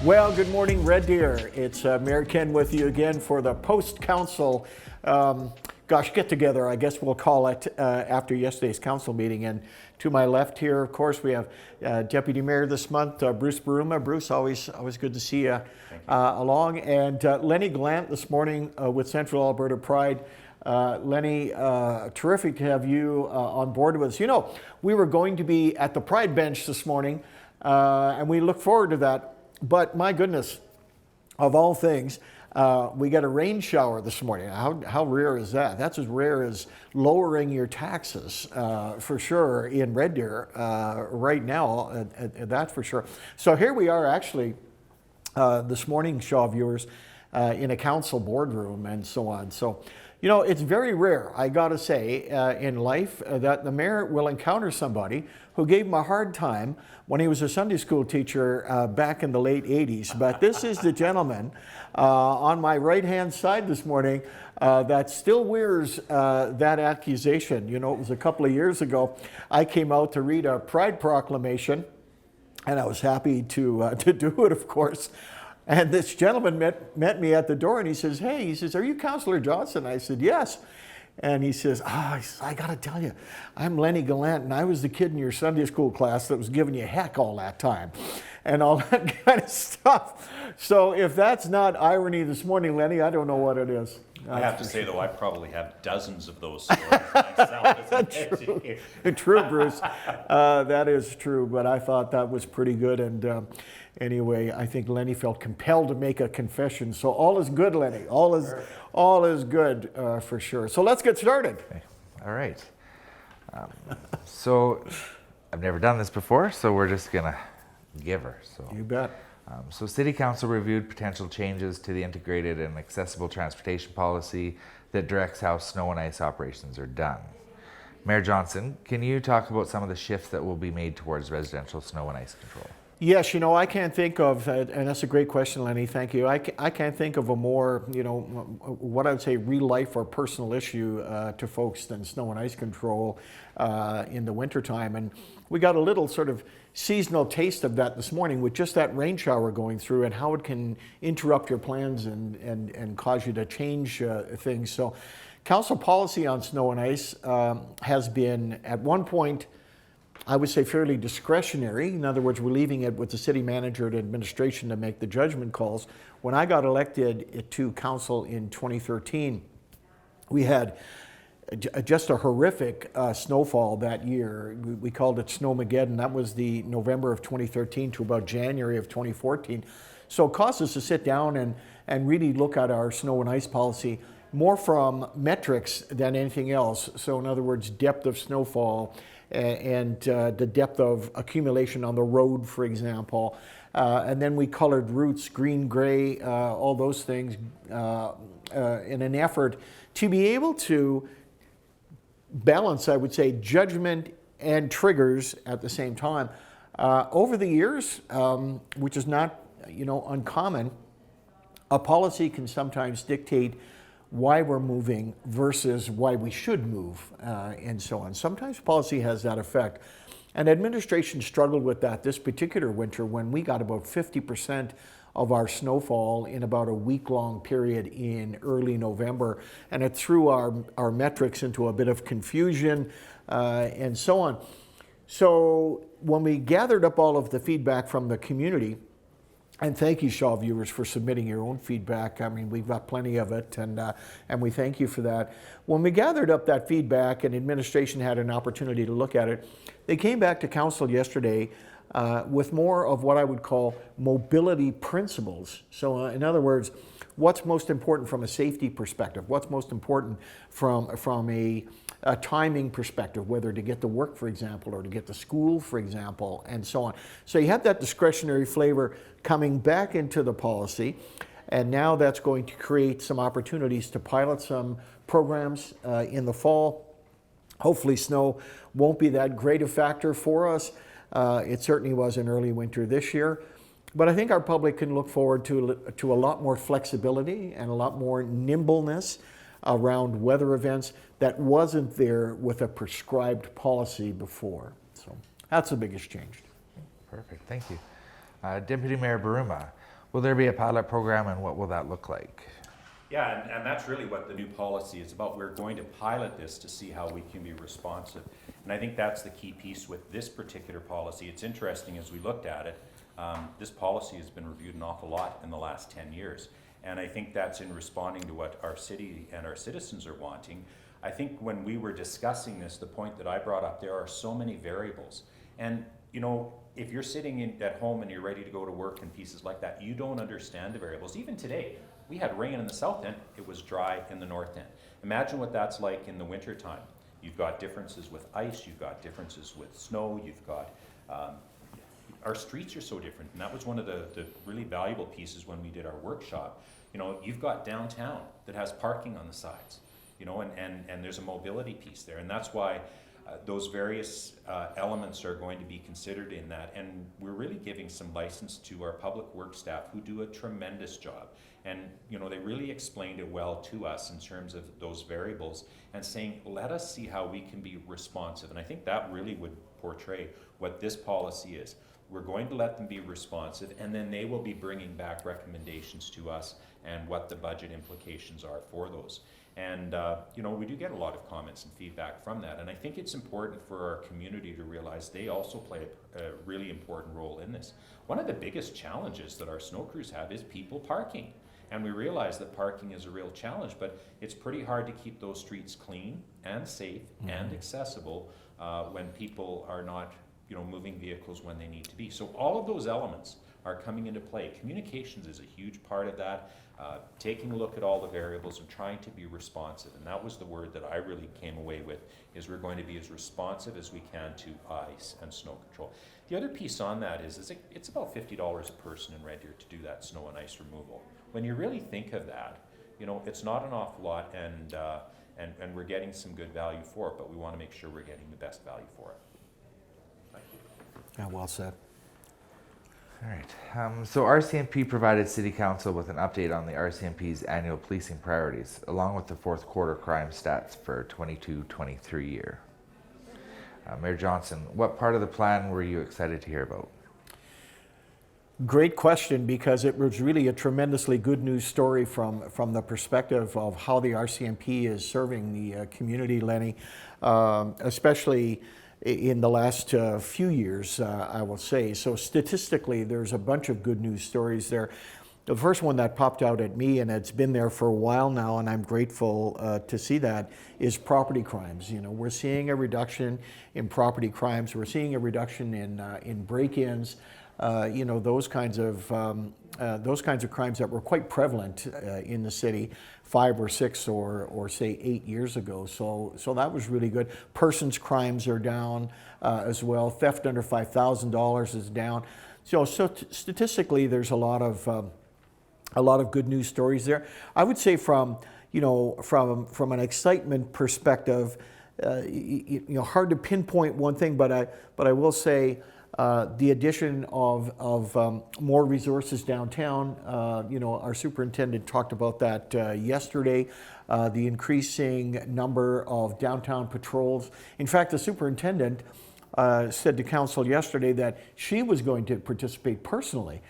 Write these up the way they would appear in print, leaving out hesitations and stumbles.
Well, good morning, Red Deer. It's Mayor Ken with you again for the post-council, get together, I guess we'll call it, after yesterday's council meeting. And to my left here, of course, we have Deputy Mayor this month, Bruce Buruma. Bruce, always good to see you along. And Lenny Gallant this morning with Central Alberta Pride. Lenny, terrific to have you on board with us. You know, we were going to be at the Pride Bench this morning, and we look forward to that. But my goodness, of all things, we got a rain shower this morning. How rare is that? That's as rare as lowering your taxes, for sure, in Red Deer right now, that's for sure. So here we are actually this morning, Shaw viewers, in a council boardroom and so on. So, you know, it's very rare, I gotta say, in life that the mayor will encounter somebody who gave him a hard time when he was a Sunday school teacher back in the late 80s. But this is the gentleman on my right-hand side this morning that still wears that accusation. You know, it was a couple of years ago, I came out to read a Pride proclamation, and I was happy to do it, of course. And this gentleman met me at the door, and he says, "Hey," he says, "are you Councillor Johnson?" I said, "Yes." And he says, "I got to tell you, I'm Lenny Gallant, and I was the kid in your Sunday school class that was giving you heck all that time," and all that kind of stuff. So if that's not irony this morning, Lenny, I don't know what it is. I have to say, though, I probably have dozens of those stories myself. True, Bruce. That is true, but I thought that was pretty good. And anyway, I think Lenny felt compelled to make a confession. So all is good, Lenny. All is good for sure. So let's get started. Okay. All right. So I've never done this before, so we're just gonna give her. So you bet. So City Council reviewed potential changes to the integrated and accessible transportation policy that directs how snow and ice operations are done. Mayor Johnson, can you talk about some of the shifts that will be made towards residential snow and ice control? Yes, you know, I can't think of, and that's a great question, Lenny, thank you. I can't think of a more, you know, what I would say real life or personal issue to folks than snow and ice control in the wintertime. And we got a little sort of seasonal taste of that this morning with just that rain shower going through and how it can interrupt your plans and cause you to change things. So council policy on snow and ice has been at one point, I would say, fairly discretionary. In other words, we're leaving it with the city manager and administration to make the judgment calls. When I got elected to council in 2013, we had just a horrific snowfall that year. We called it Snowmageddon. That was the November of 2013 to about January of 2014. So it caused us to sit down and really look at our snow and ice policy more from metrics than anything else. So in other words, depth of snowfall, and the depth of accumulation on the road, for example. And then we colored routes, green, gray, all those things in an effort to be able to balance, I would say, judgment and triggers at the same time. Over the years, which is not, you know, uncommon, a policy can sometimes dictate why we're moving versus why we should move, and so on. Sometimes policy has that effect. And administration struggled with that this particular winter when we got about 50% of our snowfall in about a week-long period in early November. And it threw our metrics into a bit of confusion and so on. So when we gathered up all of the feedback from the community, and thank you, Shaw viewers, for submitting your own feedback. I mean, we've got plenty of it, and we thank you for that. When we gathered up that feedback and administration had an opportunity to look at it, they came back to council yesterday with more of what I would call mobility principles. So in other words, what's most important from a safety perspective? What's most important from a timing perspective, whether to get to work, for example, or to get to school, for example, and so on. So you have that discretionary flavor coming back into the policy, and now that's going to create some opportunities to pilot some programs in the fall. Hopefully snow won't be that great a factor for us. It certainly was in early winter this year. But I think our public can look forward to a lot more flexibility and a lot more nimbleness around weather events that wasn't there with a prescribed policy before. So that's the biggest change. Perfect, thank you. Deputy Mayor Buruma, Will there be a pilot program, and what will that look like? Yeah, and that's really what the new policy is about. We're going to pilot this to see how we can be responsive. And I think that's the key piece with this particular policy. It's interesting as we looked at it, this policy has been reviewed an awful lot in the last 10 years. And I think that's in responding to what our city and our citizens are wanting. I think when we were discussing this, the point that I brought up, there are so many variables. And you know, if you're sitting at home and you're ready to go to work and pieces like that, you don't understand the variables. Even today, we had rain in the south end, it was dry in the north end. Imagine what that's like in the winter time. You've got differences with ice, you've got differences with snow, you've got, our streets are so different. And that was one of the really valuable pieces when we did our workshop. You know, you've got downtown that has parking on the sides, you know, and there's a mobility piece there. And that's why those various elements are going to be considered in that, and we're really giving some license to our public work staff who do a tremendous job. And you know, they really explained it well to us in terms of those variables and saying, let us see how we can be responsive. And I think that really would portray what this policy is. We're going to let them be responsive, and then they will be bringing back recommendations to us and what the budget implications are for those. And you know, we do get a lot of comments and feedback from that, and I think it's important for our community to realize they also play a really important role in this. One of the biggest challenges that our snow crews have is people parking, and we realize that parking is a real challenge, but it's pretty hard to keep those streets clean and safe and accessible when people are not, you know, moving vehicles when they need to be. So all of those elements are coming into play. Communications is a huge part of that. Taking a look at all the variables and trying to be responsive. And that was the word that I really came away with, is we're going to be as responsive as we can to ice and snow control. The other piece on that is it's about $50 a person in Red Deer to do that snow and ice removal. When you really think of that, you know, it's not an awful lot, and we're getting some good value for it, but we want to make sure we're getting the best value for it. Thank you. Yeah, well said. All right. So RCMP provided City Council with an update on the RCMP's annual policing priorities, along with the fourth quarter crime stats for 22-23 year. Mayor Johnson, what part of the plan were you excited to hear about? Great question, because it was really a tremendously good news story from the perspective of how the RCMP is serving the community, Lenny, especially in the last few years, I will say. So statistically, there's a bunch of good news stories there. The first one that popped out at me, and it's been there for a while now, and I'm grateful to see that, is property crimes. You know, we're seeing a reduction in property crimes. We're seeing a reduction in break-ins. You know, those kinds of crimes that were quite prevalent in the city 5 or 6 or say 8 years ago. So that was really good. Persons crimes are down as well. Theft under $5,000 is down. So statistically, there's a lot of good news stories there. I would say from an excitement perspective, you know, hard to pinpoint one thing, but I will say. The addition of more resources downtown, you know, our superintendent talked about that yesterday, the increasing number of downtown patrols. In fact, the superintendent said to council yesterday that she was going to participate personally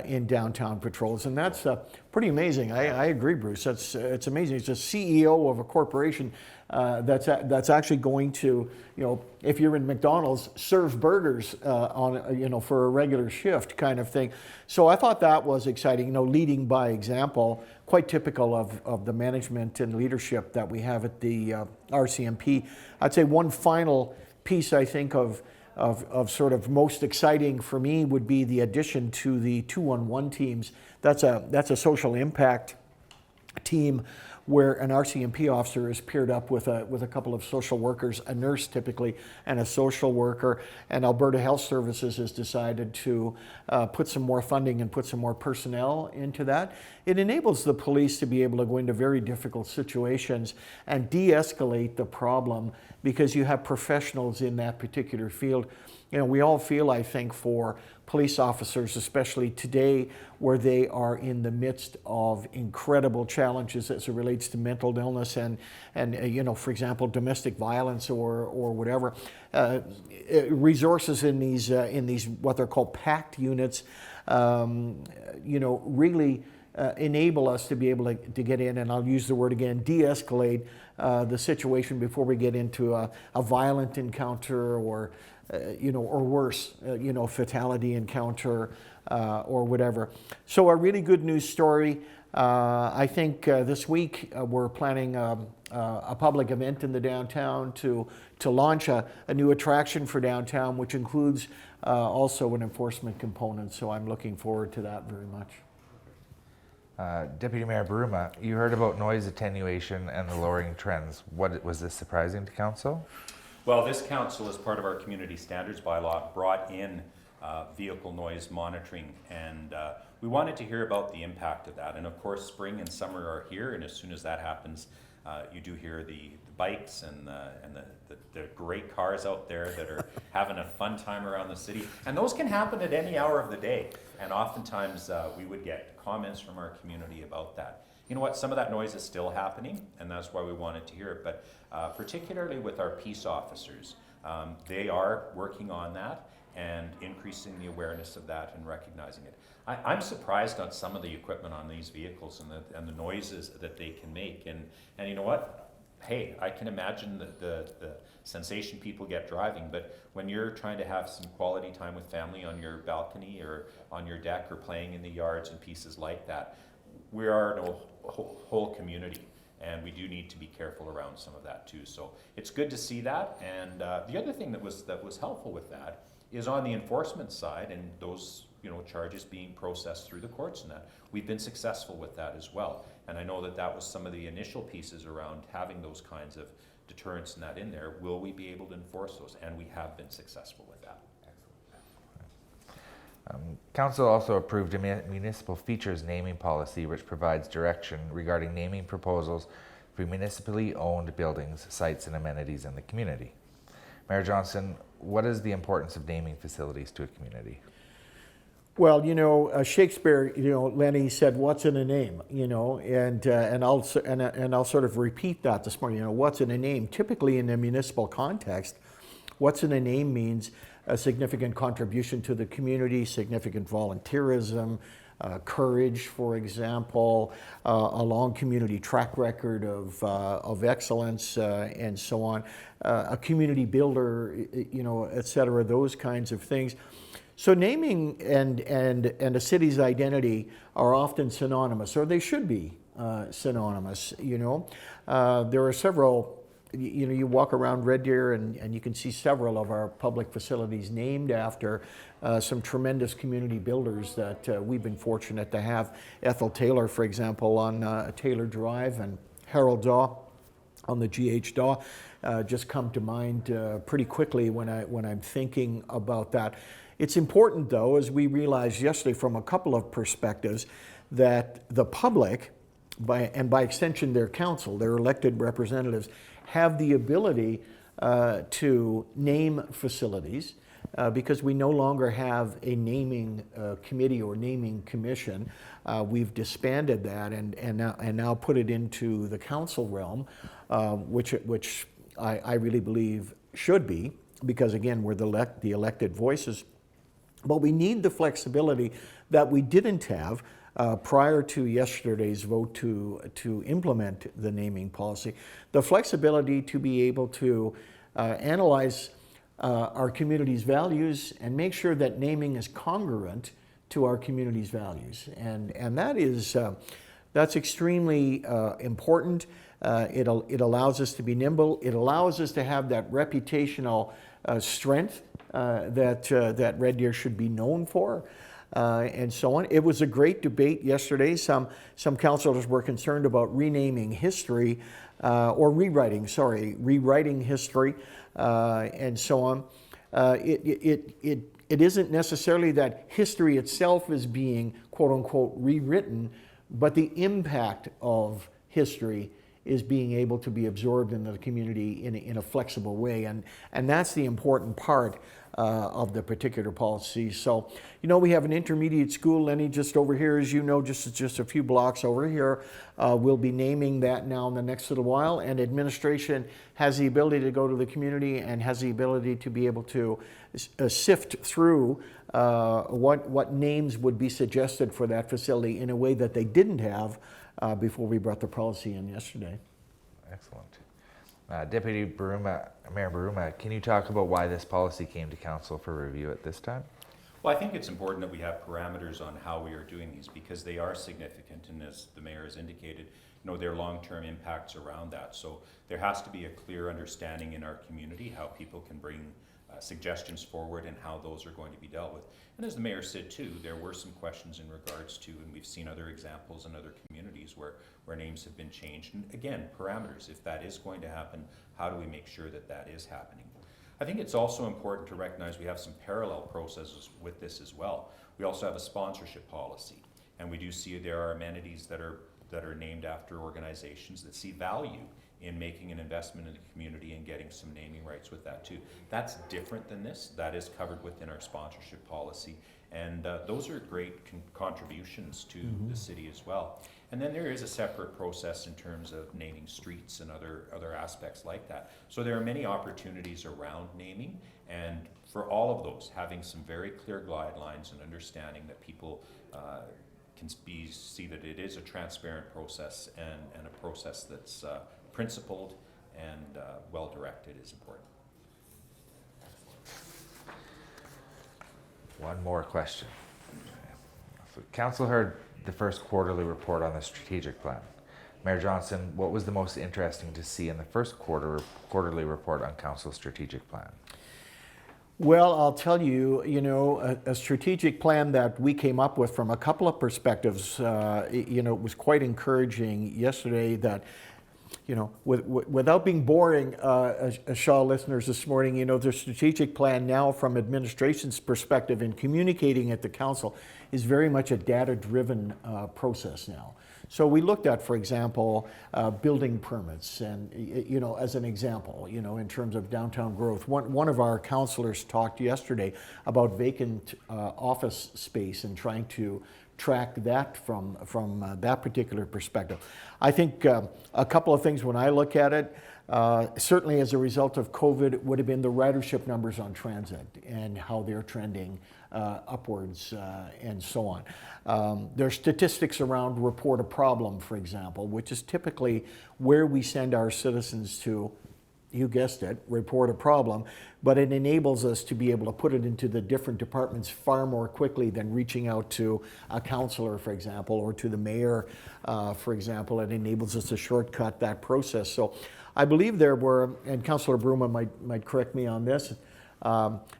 in downtown patrols, and that's pretty amazing. I agree, Bruce. It's amazing. It's a CEO of a corporation that's actually going to, you know, if you're in McDonald's, serve burgers for a regular shift kind of thing. So I thought that was exciting. You know, leading by example, quite typical of the management and leadership that we have at the RCMP. I'd say one final piece I think of sort of most exciting for me would be the addition to the 211 teams. That's a social impact team where an RCMP officer is paired up with a couple of social workers, a nurse typically, and a social worker. And Alberta Health Services has decided to put some more funding and put some more personnel into that. It enables the police to be able to go into very difficult situations and de-escalate the problem, because you have professionals in that particular field. we all feel, I think, for police officers, especially today, where they are in the midst of incredible challenges as it relates to mental illness and for example, domestic violence or whatever. Resources in these what they're called PACT units, really enable us to be able to get in, and I'll use the word again, de-escalate the situation before we get into a violent encounter or worse, fatality encounter or whatever. So a really good news story. I think this week we're planning a public event in the downtown to launch a new attraction for downtown, which includes also an enforcement component. So I'm looking forward to that very much. Deputy Mayor Baruma, you heard about noise attenuation and the lowering trends. Was this surprising to council? Well, this council, as part of our community standards bylaw, brought in vehicle noise monitoring, and we wanted to hear about the impact of that. And of course, spring and summer are here, and as soon as that happens, you do hear the bikes and the great cars out there that are having a fun time around the city. And those can happen at any hour of the day. And oftentimes we would get comments from our community about that. You know what, some of that noise is still happening, and that's why we wanted to hear it. But particularly with our peace officers, they are working on that and increasing the awareness of that and recognizing it. I'm surprised on some of the equipment on these vehicles and the noises that they can make. And you know what? Hey, I can imagine the sensation people get driving, but when you're trying to have some quality time with family on your balcony or on your deck or playing in the yards and pieces like that, we are a whole community, and we do need to be careful around some of that too. So it's good to see that. And the other thing that was helpful with that is on the enforcement side, and those charges being processed through the courts and that. We've been successful with that as well. And I know that was some of the initial pieces around having those kinds of deterrents and that in there. Will we be able to enforce those? And we have been successful with that. Council also approved a municipal features naming policy which provides direction regarding naming proposals for municipally owned buildings, sites, and amenities in the community. Mayor Johnston, what is the importance of naming facilities to a community? Well, Shakespeare, Lenny said, "What's in a name?" And I'll sort of repeat that this morning. What's in a name? Typically, in a municipal context, what's in a name means a significant contribution to the community, significant volunteerism, courage, for example, a long community track record of excellence, and so on, a community builder, et cetera, those kinds of things. So naming and a city's identity are often synonymous, or they should be synonymous. There are several. You walk around Red Deer and you can see several of our public facilities named after some tremendous community builders that we've been fortunate to have. Ethel Taylor, for example, on Taylor Drive, and Harold Daw on the GH Daw just come to mind pretty quickly when I'm thinking about that. It's important, though, as we realized yesterday from a couple of perspectives, that the public, by extension their council, their elected representatives, have the ability to name facilities because we no longer have a naming committee or naming commission. We've disbanded that and now put it into the council realm, which I really believe should be, because again, we're the elected voices. But we need the flexibility that we didn't have prior to yesterday's vote to implement the naming policy. The flexibility to be able to analyze our community's values and make sure that naming is congruent to our community's values. And that is, that's extremely important. It allows us to be nimble. It allows us to have that reputational strength that Red Deer should be known for, and so on. It was a great debate yesterday. Some councillors were concerned about renaming history, or rewriting history, and so on. It isn't necessarily that history itself is being, quote unquote, rewritten, but the impact of history is being able to be absorbed into the community in a flexible way. And that's the important part of the particular policy. So, we have an intermediate school, Lenny, just over here, as you know, just a few blocks over here. We'll be naming that now in the next little while, and administration has the ability to go to the community and has the ability to be able to sift through what names would be suggested for that facility in a way that they didn't have before we brought the policy in yesterday. Excellent. Deputy Mayor Baruma, can you talk about why this policy came to council for review at this time? Well, I think it's important that we have parameters on how we are doing these because they are significant, and as the mayor has indicated, there are long-term impacts around that. So there has to be a clear understanding in our community how people can bring suggestions forward and how those are going to be dealt with. And as the mayor said too, there were some questions in regards to, and we've seen other examples in other communities where names have been changed. And again, parameters, if that is going to happen, how do we make sure that that is happening? I think it's also important to recognize we have some parallel processes with this as well. We also have a sponsorship policy, and we do see there are amenities that are named after organizations that see value in making an investment in the community and getting some naming rights with that too. That's different than this. That is covered within our sponsorship policy, and those are great contributions to the city as well. And then there is a separate process in terms of naming streets and other aspects like that. So there are many opportunities around naming, and for all of those, having some very clear guidelines and understanding that people can see that it is a transparent process and a process that's principled and well-directed is important. One more question. So council heard the first quarterly report on the strategic plan. Mayor Johnson, what was the most interesting to see in the first quarterly report on council's strategic plan? Well, I'll tell you, a strategic plan that we came up with from a couple of perspectives, it was quite encouraging yesterday that, without being boring, Shaw listeners this morning, the strategic plan now from administration's perspective in communicating at the council is very much a data-driven process now. So we looked at, for example, building permits, and as an example, in terms of downtown growth. One of our councillors talked yesterday about vacant office space and trying to track that from that particular perspective. I think a couple of things when I look at it, certainly as a result of COVID, would have been the ridership numbers on transit and how they're trending upwards and so on. There's statistics around report a problem, for example, which is typically where we send our citizens to, you guessed it, report a problem, but it enables us to be able to put it into the different departments far more quickly than reaching out to a councillor, for example, or to the mayor, for example. It enables us to shortcut that process. So I believe there were, and Councillor Baruma might correct me on this,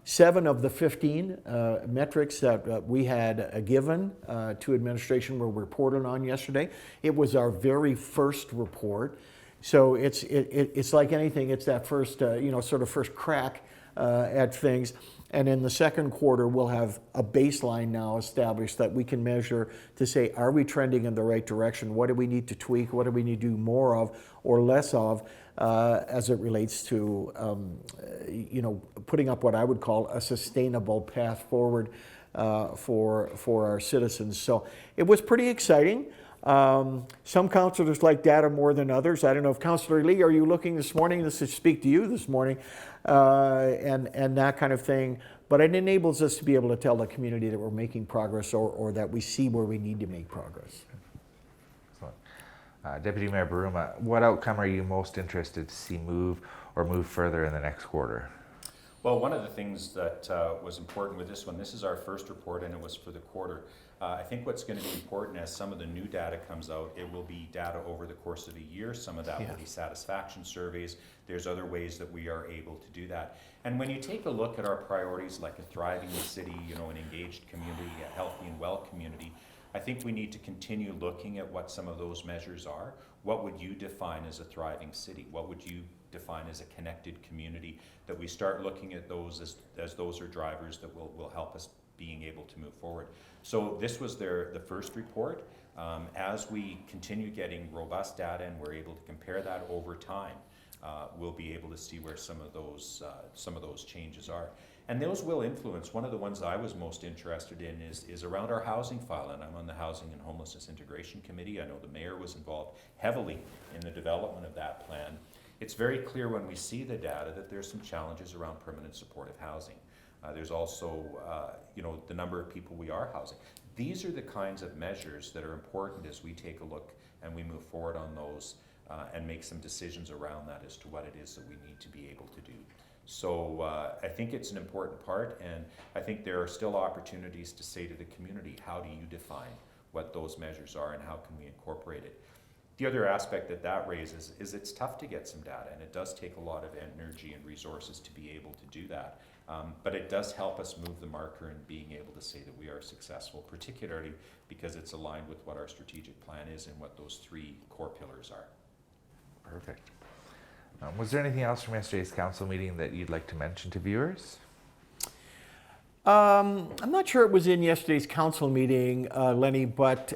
7 of the 15 metrics that we had given to administration were reported on yesterday. It was our very first report. So it's like anything, it's that first, sort of first crack at things. And in the second quarter, we'll have a baseline now established that we can measure to say, are we trending in the right direction? What do we need to tweak? What do we need to do more of or less of as it relates to, putting up what I would call a sustainable path forward for our citizens. So it was pretty exciting. Some councillors like data more than others. I don't know if Councillor Lee, are you looking this morning? This is speak to you this morning, and that kind of thing. But it enables us to be able to tell the community that we're making progress or that we see where we need to make progress. Excellent. Deputy Mayor Baruma, what outcome are you most interested to see move further in the next quarter? Well, one of the things that was important with this one, this is our first report and it was for the quarter. I think what's going to be important as some of the new data comes out, it will be data over the course of a year. Some of that will be satisfaction surveys. There's other ways that we are able to do that. And when you take a look at our priorities like a thriving city, an engaged community, a healthy and well community, I think we need to continue looking at what some of those measures are. What would you define as a thriving city? What would you define as a connected community, that we start looking at those as those are drivers that will help us being able to move forward. So this was the first report. As we continue getting robust data and we're able to compare that over time, we'll be able to see where some of those changes are. And those will influence. One of the ones I was most interested in is around our housing file, and I'm on the Housing and Homelessness Integration Committee. I know the mayor was involved heavily in the development of that plan. It's very clear when we see the data that there's some challenges around permanent supportive housing. There's also, the number of people we are housing. These are the kinds of measures that are important as we take a look and we move forward on those and make some decisions around that as to what it is that we need to be able to do. So I think it's an important part, and I think there are still opportunities to say to the community, how do you define what those measures are and how can we incorporate it? The other aspect that raises is it's tough to get some data, and it does take a lot of energy and resources to be able to do that. But it does help us move the marker in being able to say that we are successful, particularly because it's aligned with what our strategic plan is and what those 3 core pillars are. Perfect. Was there anything else from yesterday's council meeting that you'd like to mention to viewers? I'm not sure it was in yesterday's council meeting, Lenny, but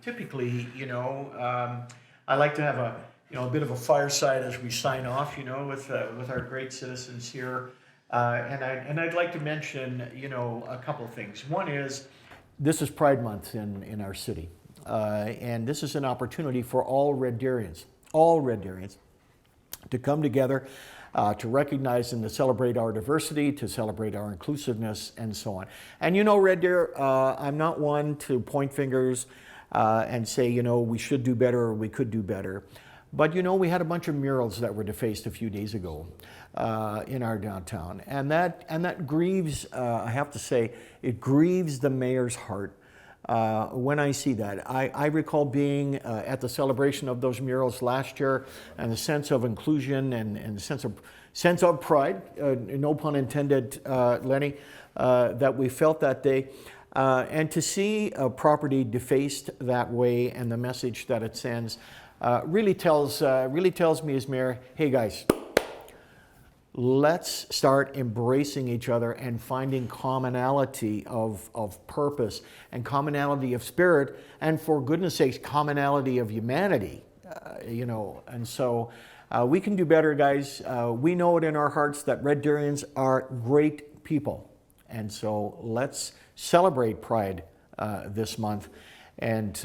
typically, I like to have a bit of a fireside as we sign off, with our great citizens here. And I'd like to mention, a couple of things. One is, this is Pride Month in our city. And this is an opportunity for all Red Deerians, to come together, to recognize and to celebrate our diversity, to celebrate our inclusiveness, and so on. And Red Deer, I'm not one to point fingers and say, we should do better or we could do better. But we had a bunch of murals that were defaced a few days ago in our downtown. And that grieves, I have to say, it grieves the mayor's heart. When I see that. I recall being at the celebration of those murals last year, and the sense of inclusion and the sense of pride, no pun intended, Lenny, that we felt that day. And to see a property defaced that way and the message that it sends really tells me as mayor, hey guys, let's start embracing each other and finding commonality of purpose and commonality of spirit, and for goodness sakes, commonality of humanity, And so we can do better, guys. We know it in our hearts that Red Deerians are great people. And so let's celebrate Pride this month and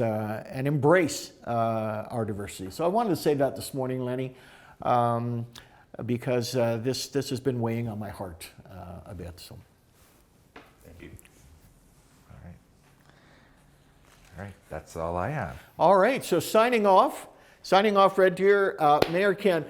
embrace our diversity. So I wanted to say that this morning, Lenny. Because this has been weighing on my heart a bit. So, Thank you. All right, that's all I have. All right, so signing off, Red Deer, Mayor Ken,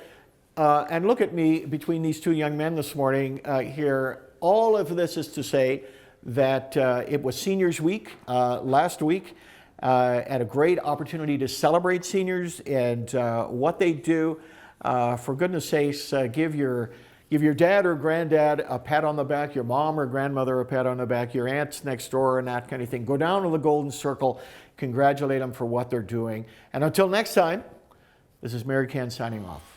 and look at me between these 2 young men this morning here. All of this is to say that it was Seniors Week last week, and a great opportunity to celebrate seniors and what they do. For goodness sakes, give your dad or granddad a pat on the back, your mom or grandmother a pat on the back, your aunts next door and that kind of thing. Go down to the Golden Circle, congratulate them for what they're doing. And until next time, this is Mary Ken signing off.